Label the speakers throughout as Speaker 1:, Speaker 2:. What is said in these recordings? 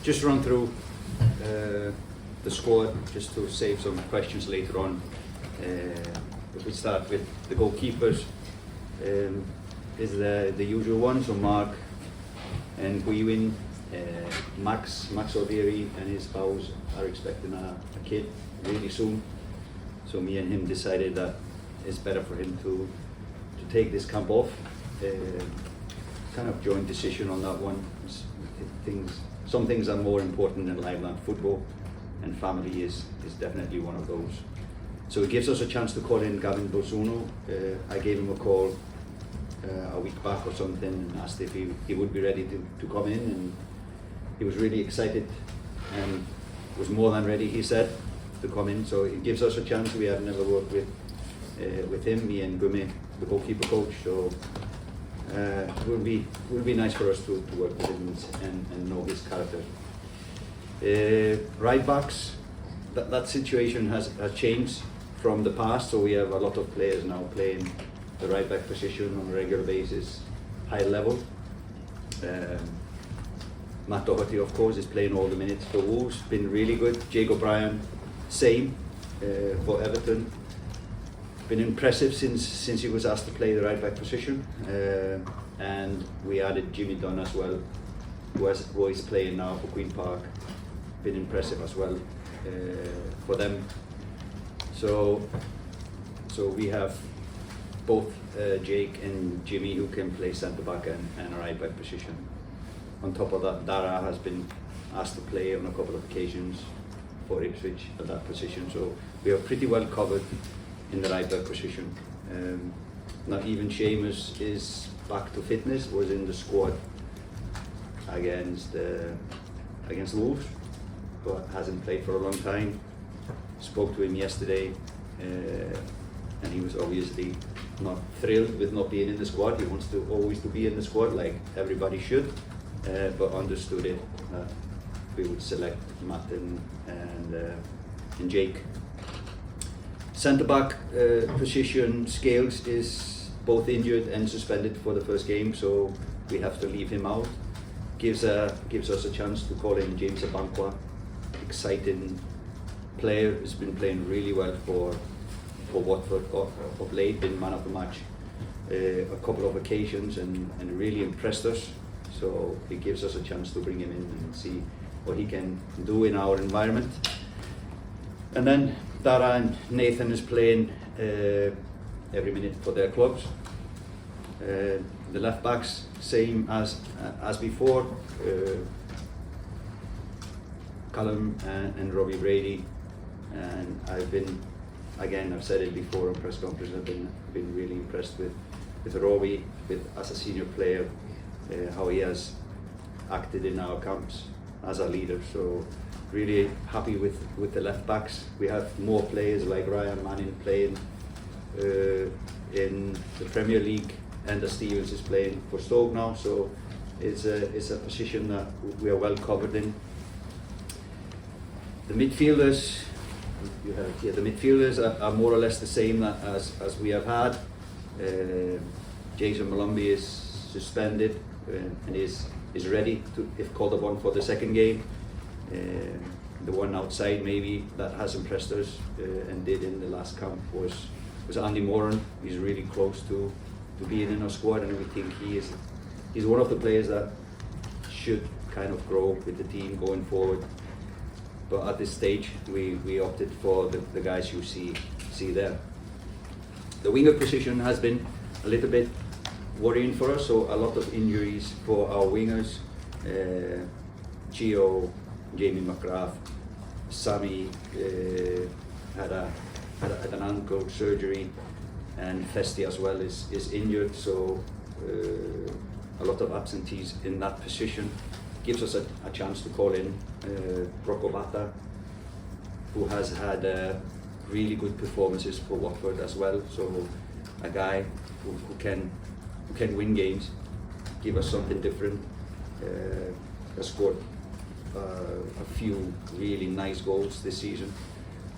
Speaker 1: just run through the squad just to save some questions later on. If we start with the goalkeepers, is the usual ones, so Mark and Guiwin, Max O'Leary and his spouse are expecting a kid really soon. So me and him decided that it's better for him to take this camp off. Kind of joint decision on that one. Some things are more important than live land football, and family is definitely one of those. So it gives us a chance to call in Gavin Bozuno. I gave him a call a week back or something and asked if he would be ready to come in, and he was really excited and was more than ready, he said, to come in. So it gives us a chance. We have never worked with him, me and Gume, the goalkeeper coach. So it will be nice for us to work with him and know his character. Right backs, that situation has changed from the past. So we have a lot of players now playing the right back position on a regular basis, high level. Matt Doherty, of course, is playing all the minutes for Wolves, been really good. Jake O'Brien, same for Everton. Been impressive since he was asked to play the right back position. And we added Jimmy Dunn as well, who is playing now for Queen Park. Been impressive as well for them. So we have both Jake and Jimmy who can play centre back and a right back position. On top of that, Dara has been asked to play on a couple of occasions for Ipswich at that position. So we are pretty well covered in the right back position. Not even Seamus is back to fitness, was in the squad against Wolves, but hasn't played for a long time. Spoke to him yesterday, and he was obviously not thrilled with not being in the squad. He wants to always to be in the squad, like everybody should, but understood it. We would select Matt and Jake. Centre back position, Scales is both injured and suspended for the first game, so we have to leave him out. Gives us a chance to call in James Abankwa, exciting player who's been playing really well for Watford of late, been man of the match a couple of occasions and really impressed us. So it gives us a chance to bring him in and see what he can do in our environment. And then Dara and Nathan is playing every minute for their clubs. The left backs, same as before. Callum and Robbie Brady, and I've said it before on press conference, I've been really impressed with Robbie, as a senior player, how he has acted in our camps as a leader. So really happy with the left backs. We have more players like Ryan Manning playing in the Premier League, and Stevens is playing for Stoke now. So it's a position that we are well covered in. The midfielders, the midfielders are more or less the same as we have had. Jason Malumbi is suspended and is ready to, if called upon for the second game. The one outside maybe that has impressed us and did in the last camp was Andy Moran. He's really close to being in our squad, and we think he's one of the players that should kind of grow with the team going forward. But at this stage, we opted for the guys you see there. The winger position has been a little bit worrying for us, so a lot of injuries for our wingers. Gio, Jamie McGrath, Sammy had an ankle surgery, and Festi as well is injured, so a lot of absentees in that position. Gives us a chance to call in Rocco Vata, who has had really good performances for Watford as well. So a guy who can win games, give us something different. Has scored a few really nice goals this season.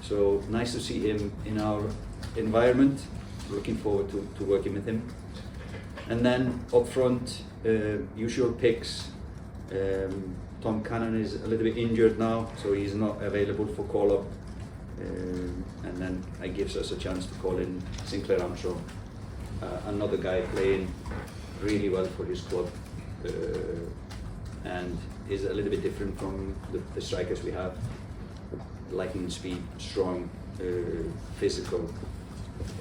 Speaker 1: So nice to see him in our environment. Looking forward to working with him. And then up front, usual picks. Tom Cannon is a little bit injured now, so he's not available for call-up. And then it gives us a chance to call in Sinclair Armstrong, another guy playing really well for his squad, and is a little bit different from the strikers we have. Lightning speed, strong, physical,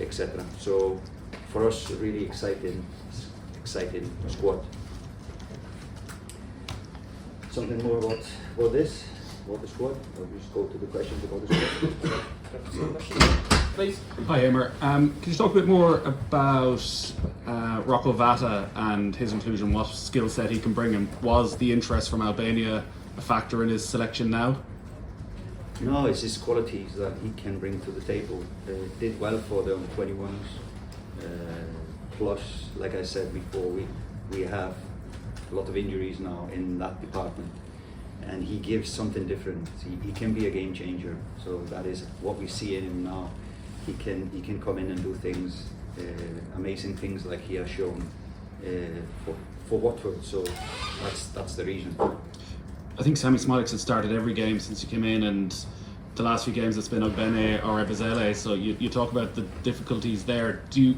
Speaker 1: etc. So for us, really exciting squad. Something more about this, about the squad? Or just go to the questions about the squad?
Speaker 2: Please.
Speaker 3: Hi Heimir. Can you talk a bit more about Rocco Vata and his inclusion, what skill set he can bring, and was the interest from Albania a factor in his selection now?
Speaker 1: No, it's his qualities that he can bring to the table. Did well for the 21s. Plus, like I said before, we have a lot of injuries now in that department, and he gives something different. He can be a game changer. So that is what we see in him now. He can come in and do things, amazing things like he has shown for Watford. So that's the reason.
Speaker 3: I think Sammy Smolix has started every game since he came in, and the last few games it's been Ogbene or Ebezele. So you talk about the difficulties there. Do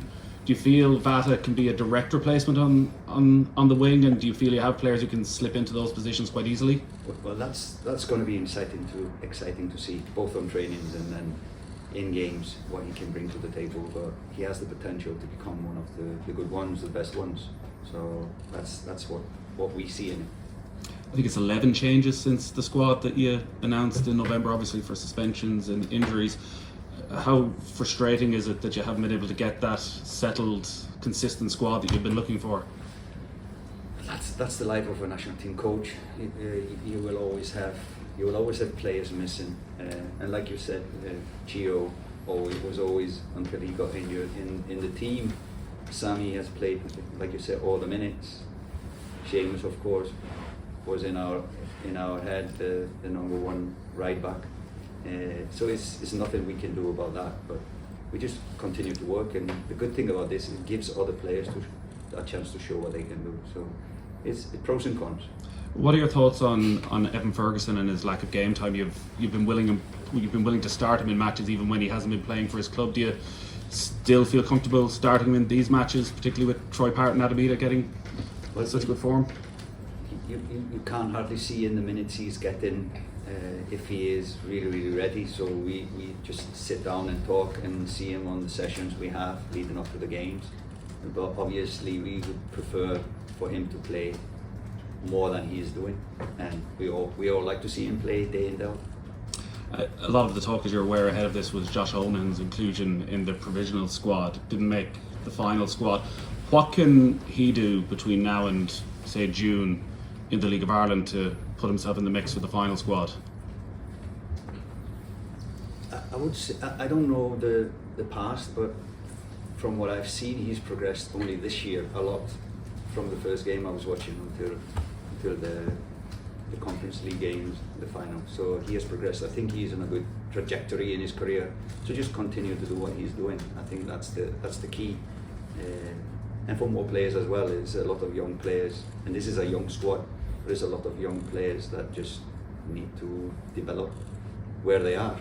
Speaker 3: you feel Vata can be a direct replacement on the wing, and do you feel you have players who can slip into those positions quite easily?
Speaker 1: Well, that's going to be exciting to see, both on trainings and then in games, what he can bring to the table. But he has the potential to become one of the good ones, the best ones. So that's what we see in him.
Speaker 3: I think it's 11 changes since the squad that you announced in November, obviously for suspensions and injuries. How frustrating is it that you haven't been able to get that settled, consistent squad that you've been looking for?
Speaker 1: That's the life of a national team coach. You will always have players missing, and like you said, Gio was always, until he got injured in the team. Sammy has played, like you said, all the minutes. Seamus, of course, was in our head the number one right back. So it's nothing we can do about that, but we just continue to work. And the good thing about this is it gives other players a chance to show what they can do. So it's pros and cons.
Speaker 3: What are your thoughts on Evan Ferguson and his lack of game time? You've been willing to start him in matches even when he hasn't been playing for his club. Do you still feel comfortable starting him in these matches, particularly with Troy Parton and Adamita getting such good form?
Speaker 1: You can't hardly see in the minutes he's getting if he is really ready. So we just sit down and talk and see him on the sessions we have leading up to the games. But obviously we would prefer for him to play more than he is doing, and we all like to see him play day in day out.
Speaker 3: A lot of the talk, as you're aware, ahead of this was Josh Owen's inclusion in the provisional squad. Didn't make the final squad. What can he do between now and say June in the League of Ireland to put himself in the mix for the final squad?
Speaker 1: I would say, I don't know the past, but from what I've seen, he's progressed only this year a lot from the first game I was watching until the Conference League games, the final. So he has progressed. I think he's in a good trajectory in his career. So just continue to do what he's doing. I think that's the key. And for more players as well, there's a lot of young players, and this is a young squad. There's a lot of young players that just need to develop where they are.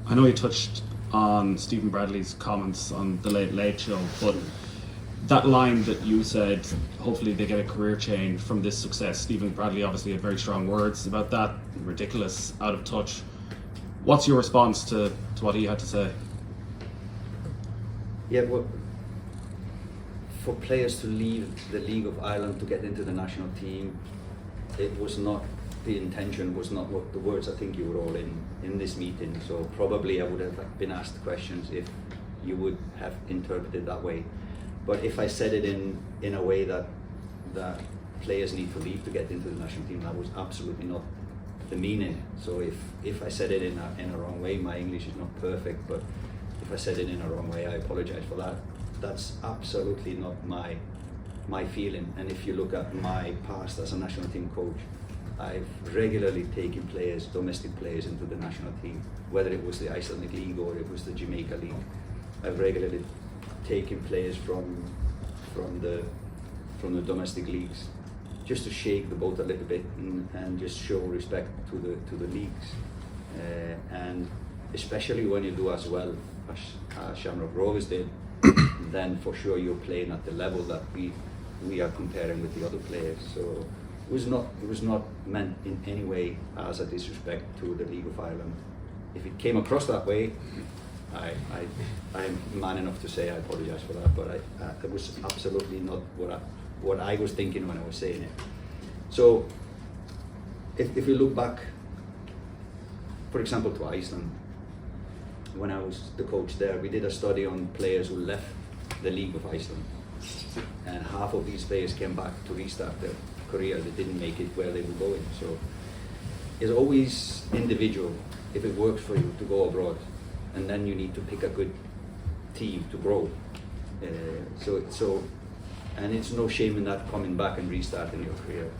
Speaker 3: I know you touched on Stephen Bradley's comments on the Late Late Show, but that line that you said, hopefully they get a career change from this success. Stephen Bradley obviously had very strong words about that. Ridiculous, out of touch. What's your response to what he had to say?
Speaker 1: Yeah, well, for players to leave the League of Ireland to get into the national team, it was not, the intention was not what the words. I think you were all in this meeting, so probably I would have been asked questions if you would have interpreted that way. But if I said it in a way that players need to leave to get into the national team, that was absolutely not the meaning. So if I said it in a wrong way, my English is not perfect, but if I said it in a wrong way, I apologize for that. That's absolutely not my feeling. And if you look at my past as a national team coach, I've regularly taken players, domestic players, into the national team, whether it was the Icelandic League or it was the Jamaica League. I've regularly taken players from the domestic leagues just to shake the boat a little bit and just show respect to the leagues, and especially when you do as well as Shamrock Rovers did, then for sure you're playing at the level that we are comparing with the other players. So it was not meant in any way as a disrespect to the League of Ireland. If it came across that way, I'm man enough to say I apologise for that, but it was absolutely not what I was thinking when I was saying it. So if we look back, for example, to Iceland, when I was the coach there, we did a study on players who left the League of Iceland, and half of these players came back to restart their career. They didn't make it where they were going. So it's always individual if it works for you to go abroad, and then you need to pick a good team to grow. And it's no shame in that, coming back and restarting your career.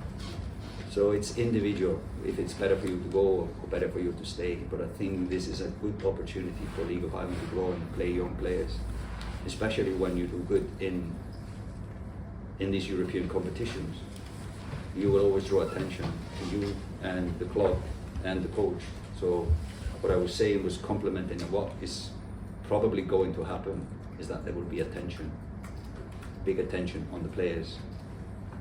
Speaker 1: So it's individual, if it's better for you to go or better for you to stay. But I think this is a good opportunity for League of Ireland to grow and play young players, especially when you do good in these European competitions. You will always draw attention to you and the club and the coach. So what I was saying was complementing what is probably going to happen is that there will be attention, big attention on the players,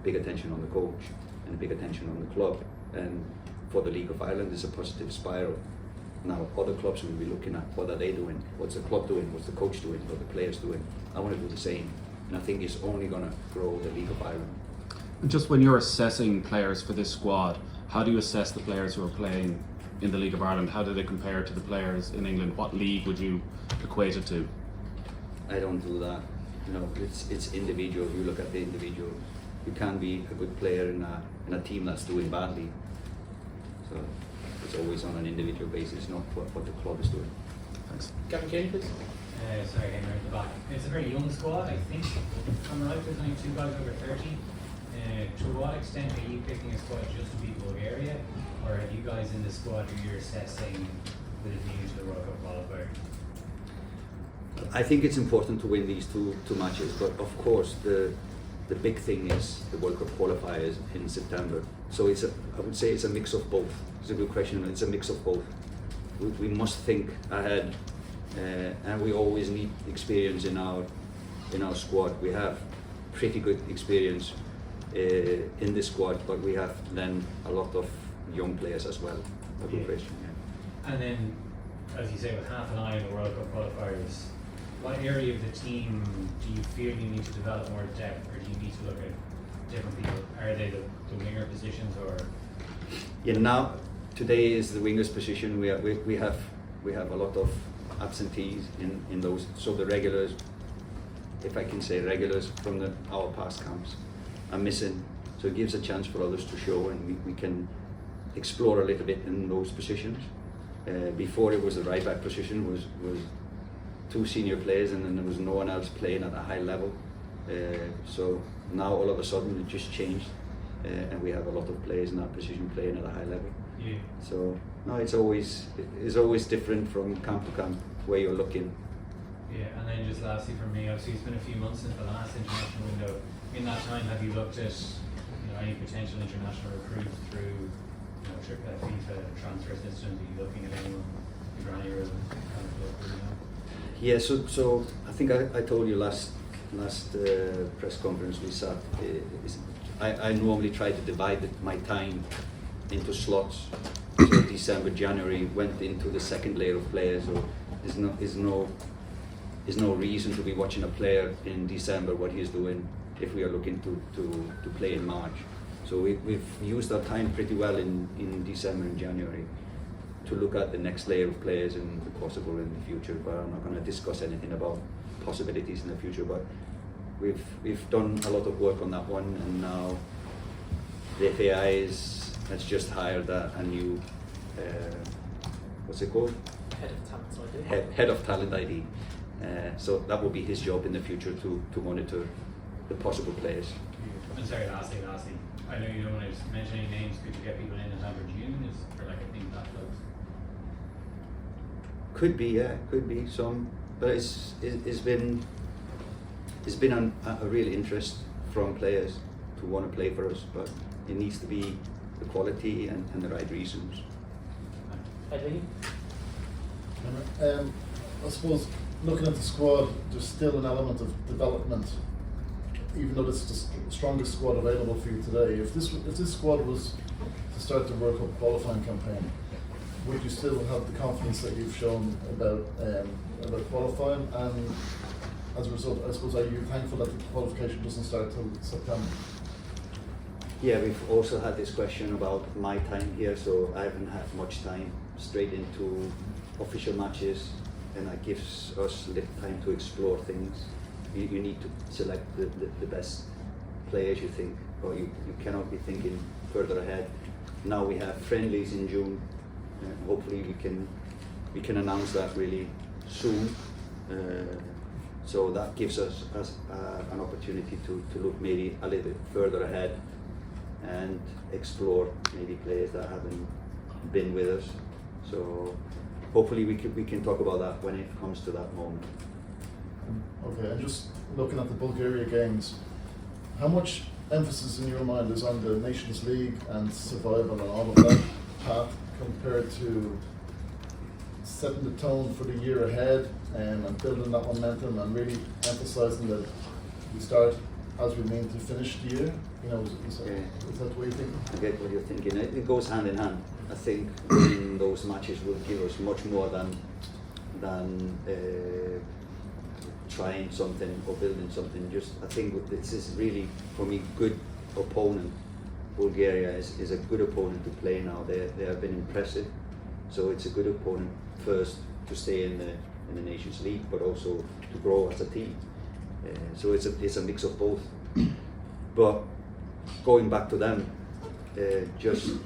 Speaker 1: big attention on the coach, and big attention on the club. And for the League of Ireland, it's a positive spiral. Now other clubs will be looking at what are they doing, what's the club doing, what's the coach doing, what the players doing. I want to do the same, and I think it's only going to grow the League of Ireland.
Speaker 3: Just when you're assessing players for this squad, how do you assess the players who are playing in the League of Ireland? How do they compare to the players in England? What league would you equate it to?
Speaker 1: I don't do that. You know, it's individual. You look at the individual. You can be a good player in a team that's doing badly. So it's always on an individual basis, not what the club is doing.
Speaker 3: Thanks.
Speaker 2: Gavin Kelly, please.
Speaker 4: Sorry, Heimir at the back. It's a very young squad, I think. If I'm right, there's only 2 guys over 30. To what extent are you picking a squad just to beat Bulgaria, or have you guys in the squad who you're assessing with a view to the World Cup qualifier?
Speaker 1: I think it's important to win these two matches, but of course the big thing is the World Cup qualifiers in September. So I would say it's a mix of both. It's a good question. It's a mix of both. We must think ahead, and we always need experience in our squad. We have pretty good experience in this squad, but we have then a lot of young players as well. A good question. Yeah.
Speaker 4: And then, as you say, with half an eye on the World Cup qualifiers, what area of the team do you feel you need to develop more depth, or do you need to look at different people? Are they the winger positions, or?
Speaker 1: Yeah, now today is the wingers position. We have a lot of absentees in those. So the regulars, if I can say regulars from our past camps, are missing. So it gives a chance for others to show, and we can explore a little bit in those positions. Before it was the right back position was 2 senior players, and then there was no one else playing at a high level. So now all of a sudden it just changed, and we have a lot of players in that position playing at a high level.
Speaker 4: Yeah.
Speaker 1: So no, it's always different from camp to camp where you're looking.
Speaker 4: Yeah, and then just lastly from me, obviously it's been a few months since the last international window. In that time, have you looked at any potential international recruits through FIFA transfer system? Are you looking at anyone?
Speaker 1: Yeah, so I think I told you last press conference we sat. I normally try to divide my time into slots. So December, January went into the second layer of players. So there's no reason to be watching a player in December what he is doing if we are looking to play in March. So we've used our time pretty well in December and January to look at the next layer of players and the possible in the future. But I'm not going to discuss anything about possibilities in the future. But we've done a lot of work on that one, and now the FAI has just hired a new what's it called? Head of Talent ID. So that will be his job in the future to monitor the possible players.
Speaker 4: I'm sorry, lastly, I know you don't want to mention any names. Could you get people in November, June? Is for like a thing that close?
Speaker 1: Could be some, but it's been a real interest from players to want to play for us. But it needs to be the quality and the right reasons.
Speaker 2: I suppose looking at the squad, there's still an element of development, even though this is the strongest squad available for you today. If this squad was to start the World Cup qualifying campaign, would you still have the confidence that you've shown about qualifying? And as a result, I suppose, are you thankful that the qualification doesn't start till September?
Speaker 1: Yeah, we've also had this question about my time here, so I haven't had much time straight into official matches, and that gives us little time to explore things. You need to select the best players, you think, or you cannot be thinking further ahead. Now we have friendlies in June, and hopefully we can announce that really soon. So that gives us an opportunity to look maybe a little bit further ahead and explore maybe players that haven't been with us. So hopefully we can talk about that when it comes to that moment.
Speaker 2: Okay, and just looking at the Bulgaria games, how much emphasis in your mind is on the Nations League and survival and all of that path compared to setting the tone for the year ahead and building that momentum and really emphasising that we start as we mean to finish the year? You know, is that what you're thinking?
Speaker 1: I get what you're thinking. It goes hand in hand. I think winning those matches will give us much more than trying something or building something. I think this is really, for me, good opponent. Bulgaria is a good opponent to play now. They have been impressive, so it's a good opponent first to stay in the Nations League, but also to grow as a team. So it's a mix of both. But going back to them, just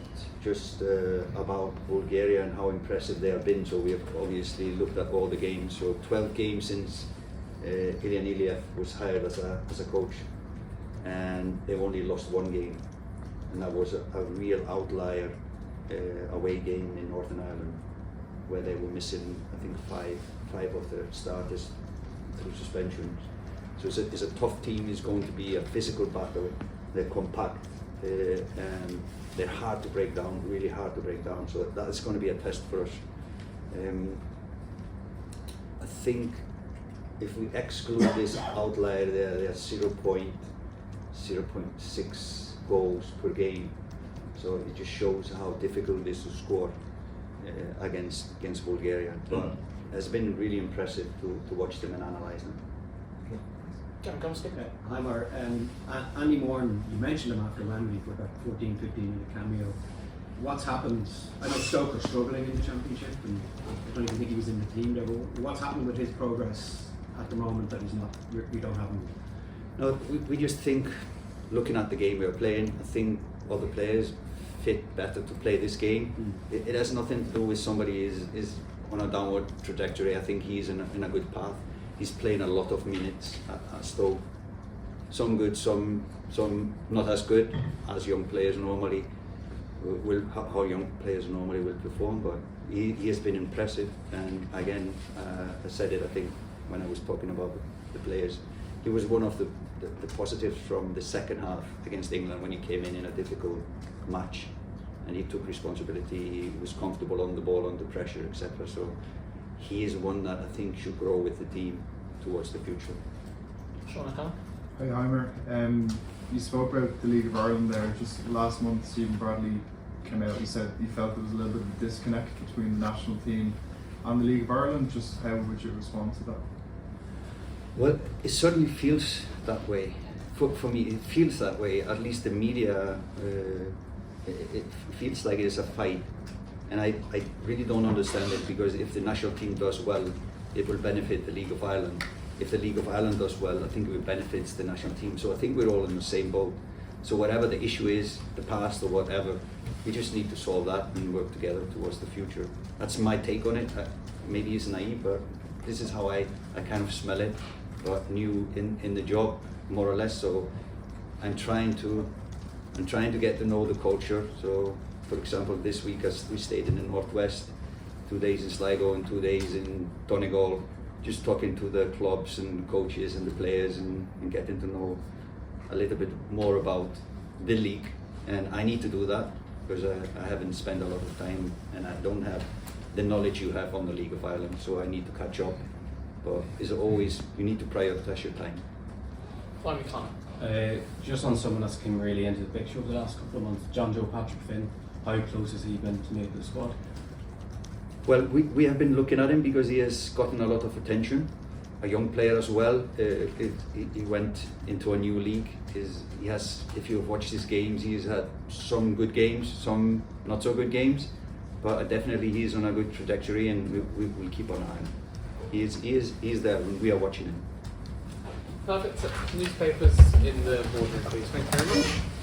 Speaker 1: about Bulgaria and how impressive they have been. So we have obviously looked at all the games. So 12 games since Ilyan Ilyev was hired as a coach, and they've only lost one game, and that was a real outlier away game in Northern Ireland, where they were missing, I think, five of their starters through suspensions. So it's a tough team. It's going to be a physical battle. They're compact, and they're hard to break down, really hard to break down. So that's going to be a test for us. I think if we exclude this outlier, they're 0.6 goals per game. So it just shows how difficult it is to score against Bulgaria. But it's been really impressive to watch them and analyse them.
Speaker 5: Heimir, Andy Moran, you mentioned him after Wembley for about 14-15 minute cameo. What's happened? I know Stoke are struggling in the Championship, and I don't even think he was in the team there, but what's happened with his progress at the moment that he's not, we don't have him?
Speaker 1: No, we just think, looking at the game we're playing, I think other players fit better to play this game. It has nothing to do with somebody is on a downward trajectory. I think he's in a good path. He's playing a lot of minutes at Stoke. Some good, some not as good as young players normally how young players normally will perform. But he has been impressive. And again, I said it, I think, when I was talking about the players. He was one of the positives from the second half against England when he came in a difficult match, and he took responsibility. He was comfortable on the ball, under pressure, etc. So he is one that I think should grow with the team towards the future.
Speaker 6: Sean O'Connor.
Speaker 7: Hi Heimir, you spoke about the League of Ireland there. Just last month Stephen Bradley came out, he said he felt there was a little bit of a disconnect between the national team and the League of Ireland. Just how would you respond to that?
Speaker 1: Well, it certainly feels that way. For me, it feels that way. At least the media, it feels like it's a fight. And I really don't understand it, because if the national team does well, it will benefit the League of Ireland. If the League of Ireland does well, I think it will benefit the national team. So I think we're all in the same boat. So whatever the issue is, the past or whatever, we just need to solve that and work together towards the future. That's my take on it. Maybe it's naive, but this is how I kind of smell it. But new in the job, more or less. So I'm trying to get to know the culture. So, for example, this week we stayed in the Northwest, 2 days in Sligo and 2 days in Donegal, just talking to the clubs and coaches and the players and getting to know a little bit more about the league and I need to do that because I haven't spent a lot of time and I don't have the knowledge you have on the League of Ireland, so I need to catch up. But it's always, you need to prioritise your time.
Speaker 6: Finally, Conor.
Speaker 8: Just on someone that's came really into the picture over the last couple of months, John Joe Patrick Finn, how close has he been to make the squad?
Speaker 1: Well, we have been looking at him because he has gotten a lot of attention. A young player as well. He went into a new league. He has, if you've watched his games, he's had some good games, some not so good games, but definitely he's on a good trajectory, and we'll keep an eye on him. He is there, and we are watching him.
Speaker 6: Perfect. Newspapers in the boardroom, please. Thank you very much.